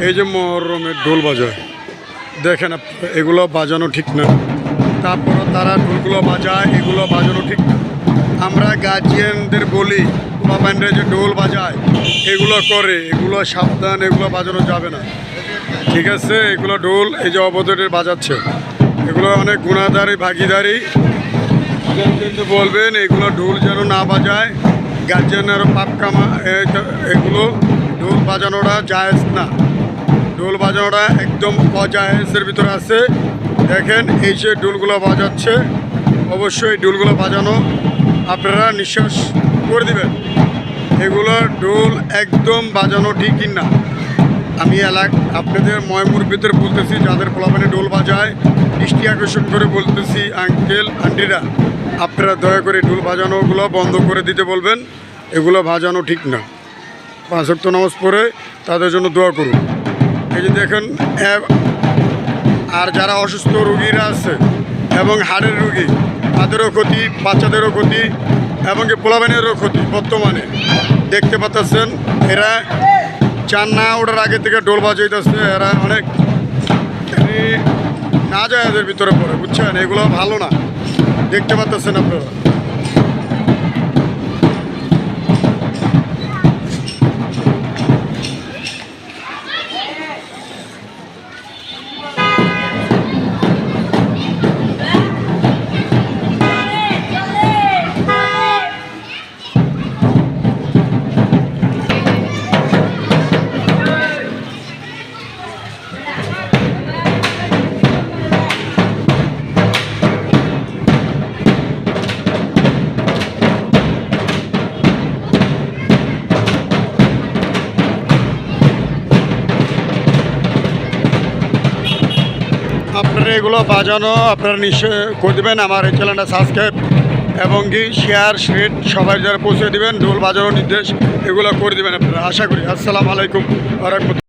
এই যে মহরমের ঢোল বাজায়, দেখেন এগুলো বাজানো ঠিক না। তারপর তারা ঢোলগুলো বাজায়, এগুলো বাজানো ঠিক না। আমরা গার্জিয়ানদের বলি বাবানরা যে ঢোল বাজায় এগুলো করে, এগুলো সাবধান, এগুলো বাজানো যাবে না, ঠিক আছে? এগুলো ঢোল এই যে অবৈধদের বাজাচ্ছে, এগুলো অনেক গুণাদারি ভাগিদারি। গার্জিয়ানদের বলবেন এগুলো ঢোল যেন না বাজায়, গার্জিয়ানের পাপ কামা। এগুলো ঢোল বাজানোটা জায়েজ না, ঢোল বাজানোটা একদম অজায়েজের ভিতরে আছে। দেখেন এই যে ঢোলগুলো বাজাচ্ছে, অবশ্যই ঢোলগুলো বাজানো আপনারা নিঃশ্বাস করে দিবেন। এগুলো ঢোল একদম বাজানো ঠিকই না। আমি আপনাদের ময়মুরব্বীদের বলতেছি, যাদের পোলাপানে ঢোল বাজায়, দৃষ্টি আকর্ষণ করে বলতেছি, আঙ্কেল আন্টিরা আপনারা দয়া করে ঢোল বাজানোগুলো বন্ধ করে দিতে বলবেন। এগুলো বাজানো ঠিক না। 5 ওয়াক্ত নামাজ পড়ে তাদের জন্য দোয়া করুন। এই যে দেখেন, আর যারা অসুস্থ রোগীরা আছে এবং হাড়ের রোগী, তাদেরও ক্ষতি, বাচ্চাদেরও ক্ষতি এবং পোলাপানেরও ক্ষতি। বর্তমানে দেখতে পাচ্ছেন এরা চান না ওটার আগে থেকে ঢোল বাজাইতেছে, এরা অনেক না যায় এদের ভিতরে পড়ে, বুঝছেন? এগুলো ভালো না, দেখতে পাচ্ছেন আপনারা। আপনারা এগুলো বাজানো আপনারা নিশ্চয় করে দেবেন। আমার এই চ্যানেলটা সাবস্ক্রাইব এবং কি শেয়ার সবাই যারা পৌঁছে দেবেন, ঢোল বাজানোর নির্দেশ এগুলো করে দেবেন আপনারা, আশা করি। আসসালামু আলাইকুম ওয়া রাহমাতুল্লাহ।